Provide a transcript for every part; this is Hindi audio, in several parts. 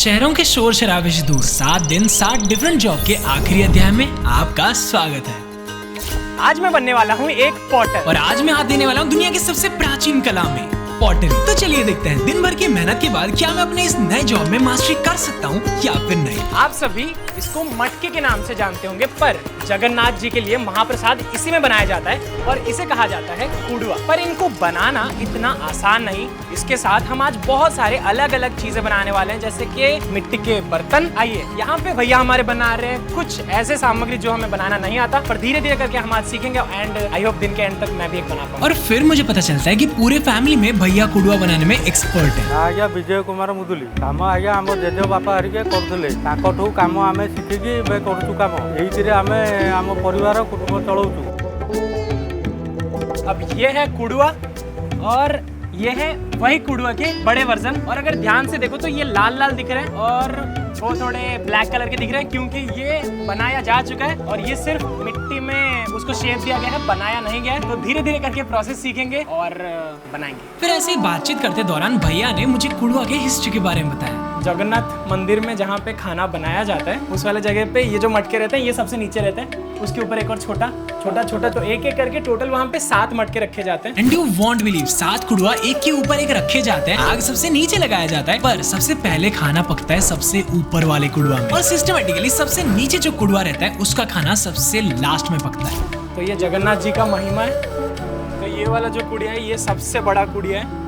शहरों के शोर शराबे से दूर 7 दिन 7 डिफरेंट जॉब के आखिरी अध्याय में आपका स्वागत है। आज मैं बनने वाला हूँ एक पॉटर और आज मैं हाथ देने वाला हूँ दुनिया की सबसे प्राचीन कला में, पॉटरी। तो चलिए देखते हैं दिन भर की मेहनत के बाद क्या मैं अपने इस नए जॉब में मास्टरी कर सकता हूँ या फिर नहीं। आप सभी इसको मटके के नाम से जानते होंगे, पर जगन्नाथ जी के लिए महाप्रसाद इसी में बनाया जाता है और इसे कहा जाता है कुड़ुआ। पर इनको बनाना इतना आसान नहीं, इसके साथ हम आज बहुत सारे अलग अलग चीजें बनाने वाले हैं, जैसे कि मिट्टी के बर्तन। आइए, यहाँ पे भैया हमारे बना रहे हैं कुछ ऐसे सामग्री जो हमें बनाना नहीं आता, पर धीरे धीरे करके हम आज सीखेंगे एंड आई होप दिन के एंड तक मैं भी एक बना पाऊँ। और फिर मुझे पता चलता है कि पूरे फैमिली में भैया कुड़ुआ बनाने में एक्सपर्ट है। आज्ञा विजय कुमार मुदुली काम आज्ञा आम जेजे बापा हरिके करथुले ताकठू काम आमे शिखिकी बे करछु काम एइतिरे आमे आम परिवार कुटुंब चलाउछु। अब ये है कुड़ुआ और ये है वही कुड़ुआ के बड़े वर्जन। और अगर ध्यान से देखो तो ये लाल लाल दिख रहे हैं और वो थोड़े ब्लैक कलर के दिख रहे हैं, क्योंकि ये बनाया जा चुका है और ये सिर्फ मिट्टी में उसको शेप दिया गया है, बनाया नहीं गया है। तो धीरे धीरे करके प्रोसेस सीखेंगे और बनाएंगे। फिर ऐसे ही बातचीत करते दौरान भैया ने मुझे कुड़ुआ के हिस्ट्री के बारे में बताया। जगन्नाथ मंदिर में जहाँ पे खाना बनाया जाता है उस वाले जगह पे ये जो मटके रहते हैं ये सबसे नीचे रहते हैं, उसके ऊपर एक और छोटा छोटा तो एक एक करके टोटल वहाँ पे 7 मटके रखे जाते हैं। एंड यू वॉन्ट बिलीव 7 कुड़ुआ एक के ऊपर एक रखे जाते हैं। आग सबसे नीचे लगाया जाता है, पर सबसे पहले खाना पकता है सबसे ऊपर वाले कुड़ुआ में और सिस्टमेटिकली सबसे नीचे जो कुड़ुआ रहता है उसका खाना सबसे लास्ट में पकता है। तो ये जगन्नाथ जी का महिमा है। तो ये वाला जो कुड़िया है ये सबसे बड़ा कुड़िया है,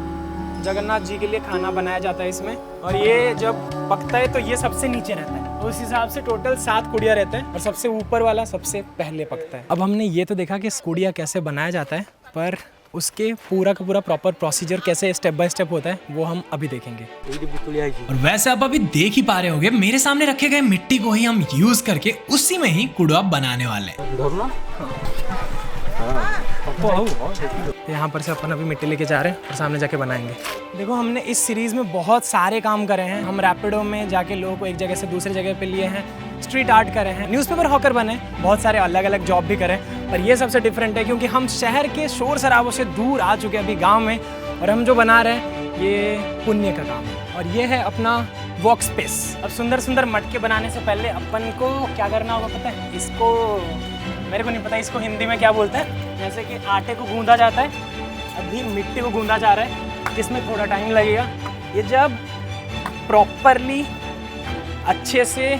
जगन्नाथ जी के लिए खाना बनाया जाता है इसमें। और ये जब पकता है तो ये सबसे नीचे रहता है, तो उस हिसाब से टोटल 7 कुड़िया रहते हैं और सबसे ऊपर वाला सबसे पहले पकता है। अब हमने ये तो देखा कि कुड़िया कैसे बनाया जाता है, पर उसके पूरा का पूरा प्रॉपर प्रोसीजर कैसे स्टेप बाय स्टेप होता है वो हम अभी देखेंगे। और वैसे आप अभी देख ही पा रहे होंगे मेरे सामने रखे गए मिट्टी को ही हम यूज करके उसी में ही कुड़ुआ बनाने वाले हैं। यहाँ पर से अपन अभी मिट्टी लेके जा रहे हैं और सामने जाके बनाएंगे। देखो, हमने इस सीरीज में बहुत सारे काम करे हैं। हम रैपिडो में जाके लोगों को एक जगह से दूसरी जगह पे लिए हैं, स्ट्रीट आर्ट करे हैं, न्यूज़पेपर हॉकर बने, बहुत सारे अलग अलग जॉब भी करें। पर ये सबसे डिफरेंट है क्योंकि हम शहर के शोर शराबों से दूर आ चुके हैं अभी गाँव में, और हम जो बना रहे हैं ये पुण्य का काम है और ये है अपना वर्क स्पेस। अब सुंदर सुंदर मटके बनाने से पहले अपन को क्या करना होगा पता है? इसको मेरे को नहीं पता इसको हिंदी में क्या बोलते हैं। जैसे कि आटे को गूंदा जाता है, अभी मिट्टी को गूंदा जा रहा है, जिसमें थोड़ा टाइम लगेगा। ये जब प्रॉपरली अच्छे से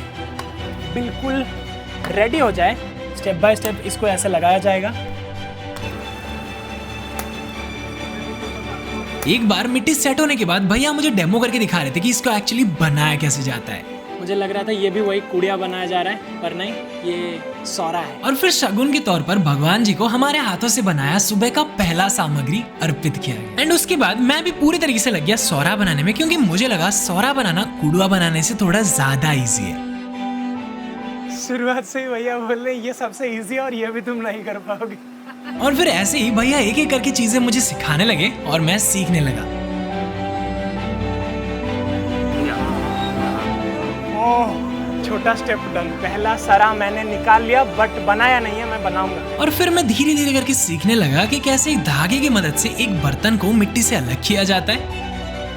बिल्कुल रेडी हो जाए, स्टेप बाय स्टेप इसको ऐसे लगाया जाएगा। एक बार मिट्टी सेट होने के बाद भैया मुझे डेमो करके दिखा रहे थे कि इसको एक्चुअली बनाया कैसे जाता है। मुझे लग रहा था ये भी वही कुड़िया बनाया जा रहा है, पर नहीं, ये सौरा है। और फिर शगुन के तौर पर भगवान जी को हमारे हाथों से बनाया सुबह का पहला सामग्री अर्पित किया गया। एंड उसके बाद मैं भी पूरी तरीके से लग गया सौरा बनाने में, क्योंकि मुझे लगा सौरा बनाना कुड़ुआ बनाने से थोड़ा ज्यादा इजी है। शुरुआत से ही भैया बोल रहे ये सबसे इजी है और ये भी तुम नहीं कर पाओगे। और फिर ऐसे ही भैया एक एक करके चीजें मुझे सिखाने लगे और मैं सीखने लगा। छोटा स्टेप डन, पहला सरा मैंने निकाल लिया, बट बनाया नहीं है, मैं बनाऊंगा। और फिर मैं धीरे धीरे करके सीखने लगा कि कैसे एक धागे की मदद से एक बर्तन को मिट्टी से अलग किया जाता है,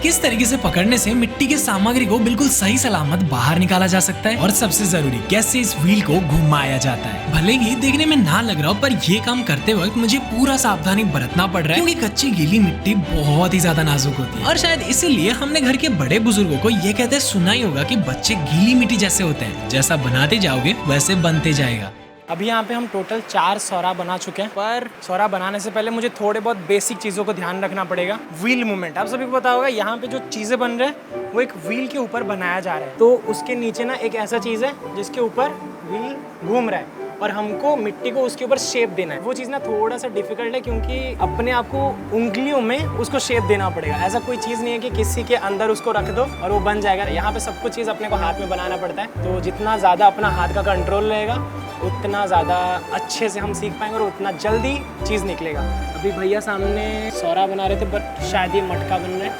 किस तरीके से पकड़ने से मिट्टी की सामग्री को बिल्कुल सही सलामत बाहर निकाला जा सकता है, और सबसे जरूरी कैसे इस व्हील को घुमाया जाता है। भले ही देखने में ना लग रहा हो, पर ये काम करते वक्त मुझे पूरा सावधानी बरतना पड़ रहा है, क्योंकि कच्ची गीली मिट्टी बहुत ही ज्यादा नाजुक होती है। और शायद इसीलिए हमने घर के बड़े बुजुर्गों को ये कहते सुना ही होगा कि बच्चे गीली मिट्टी जैसे होते हैं, जैसा बनाते जाओगे वैसे बनते जाएगा। अभी यहाँ पे हम टोटल 4 सौरा बना चुके हैं, पर सौरा बनाने से पहले मुझे थोड़े बहुत बेसिक चीज़ों को ध्यान रखना पड़ेगा। व्हील मूवमेंट, आप सभी को पता होगा यहाँ पे जो चीज़ें बन रहे हैं वो एक व्हील के ऊपर बनाया जा रहा है, तो उसके नीचे ना एक ऐसा चीज़ है जिसके ऊपर व्हील घूम रहा है और हमको मिट्टी को उसके ऊपर शेप देना है। वो चीज़ ना थोड़ा सा डिफिकल्ट है, क्योंकि अपने आप को उंगलियों में उसको शेप देना पड़ेगा। ऐसा कोई चीज़ नहीं है कि किसी के अंदर उसको रख दो और वो बन जाएगा। यहाँ पे सब कुछ चीज़ अपने को हाथ में बनाना पड़ता है, तो जितना ज़्यादा अपना हाथ का कंट्रोल रहेगा उतना ज़्यादा अच्छे से हम सीख पाएंगे और उतना जल्दी चीज़ निकलेगा। अभी भैया सामने सौरा बना रहे थे, बट शायद ये मटका बन रहा है।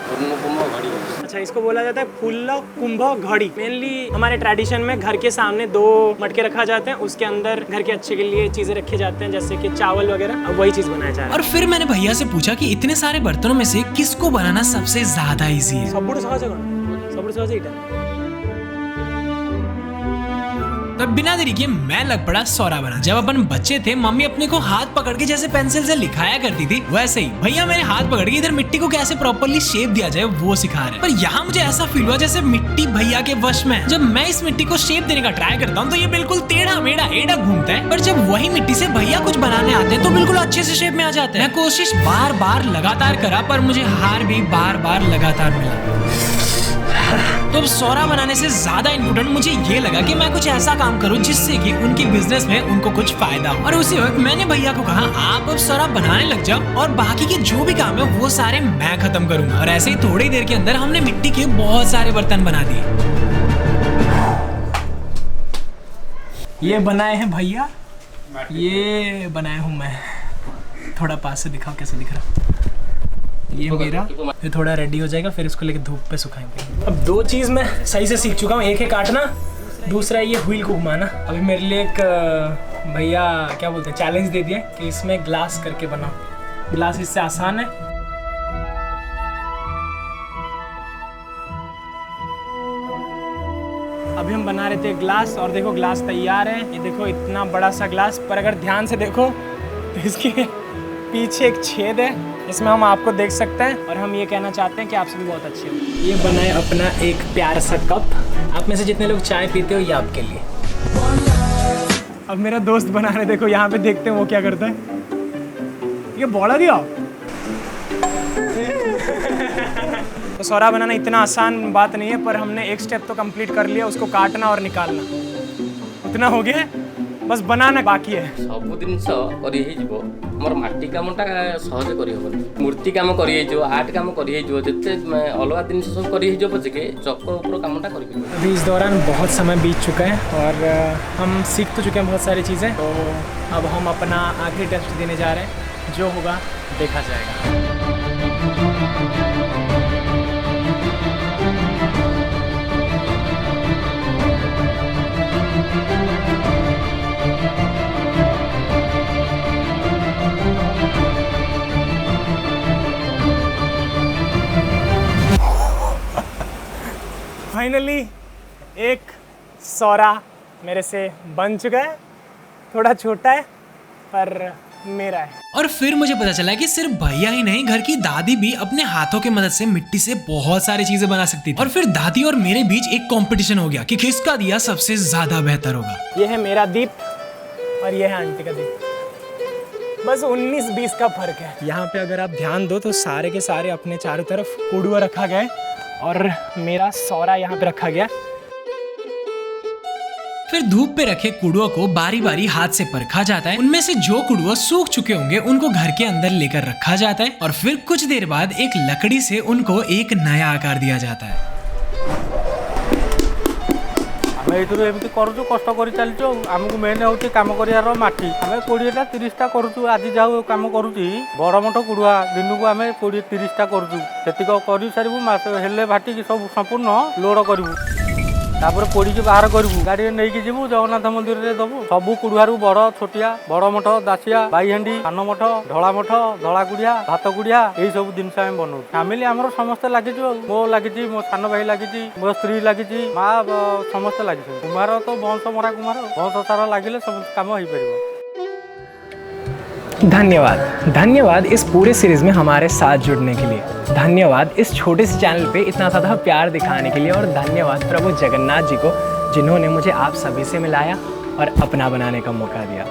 अच्छा, इसको बोला जाता है फुल्ल कुंभ घड़ी। मेनली हमारे ट्रेडिशन में घर के सामने 2 मटके रखा जाते हैं, उसके अंदर घर के अच्छे के लिए चीज़ें रखे जाते हैं, जैसे कि चावल वगैरह। अब वही चीज़ बनाया जा रहा है। और फिर मैंने भैया से पूछा कि इतने सारे बर्तनों में से किसको बनाना सबसे ज्यादा इजी है। सबुड़ सहज तब बिना देरी किए मैं लग पड़ा सौरा बना। जब अपन बच्चे थे मम्मी अपने को हाथ पकड़ के जैसे पेंसिल से लिखाया करती थी, वैसे ही भैया मेरे हाथ पकड़ के इधर मिट्टी को कैसे प्रॉपर्ली शेप दिया जाए वो सिखा रहे हैं। पर यहाँ मुझे ऐसा फील हुआ जैसे मिट्टी भैया के वश में है। जब मैं इस मिट्टी को शेप देने का ट्राई करता हूँ तो ये बिल्कुल टेढ़ा मेढ़ा एड़ा घूमता है, पर जब वही मिट्टी से भैया कुछ बनाने आते हैं तो बिल्कुल अच्छे से शेप में आ जाते हैं। मैं कोशिश बार बार लगातार करा पर मुझे हार भी बार बार लगातार मिला। तो अब सौरा बनाने से ज्यादा इम्पोर्टेंट मुझे ये लगा कि मैं कुछ ऐसा काम करूं जिससे कि उनके बिजनेस में उनको कुछ फायदा हो। और उसी वक्त मैंने भैया को कहा आप अब सौरा बनाने लग जाओ और बाकी के जो भी काम है वो सारे मैं खत्म करूंगा। और ऐसे ही थोड़ी देर के अंदर हमने मिट्टी के बहुत सारे बर्तन बना दिए। ये बनाए हैं भैया, ये बनाया हूँ मैं। थोड़ा पास से दिखाओ कैसे दिख रहा। ये मेरा, ये थोड़ा रेडी हो जाएगा फिर इसको लेके धूप पे सुखाएंगे। अब दो चीज़ मैं सही से सीख चुका हूँ, एक है काटना, दूसरा ये व्हील को घुमाना। अभी मेरे लिए एक भैया क्या बोलते हैं चैलेंज दे दिया कि इसमें ग्लास करके बनाओ। ग्लास इससे आसान है। अभी हम बना रहे थे ग्लास और देखो ग्लास तैयार है। ये देखो इतना बड़ा सा ग्लास, पर अगर ध्यान से देखो तो इसके पीछे एक छेद है, इसमें हम आपको देख सकते हैं और हम ये कहना चाहते हैं कि आप सभी बहुत अच्छे हो। ये बनाए अपना एक प्यारा सा कप। आप में से जितने लोग चाय पीते हो ये आपके लिए। अब मेरा दोस्त बना रहे, देखो यहाँ पे देखते हैं वो क्या करता है। ये बोला दिया। तो सौरा बनाना इतना आसान बात नहीं है, पर हमने एक स्टेप तो कंप्लीट कर लिया, उसको काटना और निकालना। इतना हो गया, बस बनाना बाकी है। सब जिन मोर माटी कामटा सहज करहबन, मूर्ति काम कर आर्ट काम करते अलग जिन सब कर पचे चक्र ऊपर कामटा कर। अभी इस दौरान बहुत समय बीत चुका है और हम सीख तो चुके हैं बहुत सारी चीज़ें। तो अब हम अपना आखिरी टेस्ट देने जा रहे हैं, जो होगा देखा जाएगा। फाइनली एक सौरा मेरे से बन चुका है। थोड़ा छोटा है पर मेरा है। और फिर मुझे पता चला कि सिर्फ भैया ही नहीं, घर की दादी भी अपने हाथों की मदद से मिट्टी से बहुत सारी चीजें बना सकती थी। और फिर दादी और मेरे बीच एक कंपटीशन हो गया कि किसका दिया सबसे ज्यादा बेहतर होगा। ये है मेरा दीप और ये है आंटी का दीप। बस 19-20 का फर्क है। यहाँ पे अगर आप ध्यान दो तो सारे के सारे अपने चारों तरफ कुड़ुआ रखा गया है और मेरा सौरा यहाँ पे रखा गया। फिर धूप पे रखे कुड़ुआ को बारी बारी हाथ से परखा जाता है। उनमें से जो कुड़ुआ सूख चुके होंगे उनको घर के अंदर लेकर रखा जाता है और फिर कुछ देर बाद एक लकड़ी से उनको एक नया आकार दिया जाता है। आमे इधर एमती करूँ कष्ट कर चलचु। आमको मेन हूँ कम कर माटी। आम 20टा 30टा करूँ। आज जाऊ कम करूँ बड़ मठ कुड़ुआ दिन को आम 20-30टा करूँ। कर सारू हेले भाटिकी सब संपूर्ण लोड करूँ। तापर पोड़ी के बाहर करूँ। गाड़ी नहीं जीवु जगन्नाथ मंदिर में दबू। सबू कुड़ुआरू बड़ छोटिया बड़ मठ दासिया बाईहांडी सान मठ ढला मठ धला गुड़िया भात गुड़िया यही सब जिन बनाऊ। फैमिली आमर समस्ते लगी मो लगी मो सान भाई लगी मो स्त्री लगी माँ समस्ते लगी। कुमार तो वंश मरा कुमार वंश सारा लगे सब कम हो पार। धन्यवाद धन्यवाद इस पूरे सीरीज में हमारे साथ जुड़ने के लिए। धन्यवाद इस छोटे से चैनल पे इतना ज़्यादा प्यार दिखाने के लिए। और धन्यवाद प्रभु जगन्नाथ जी को जिन्होंने मुझे आप सभी से मिलाया और अपना बनाने का मौका दिया।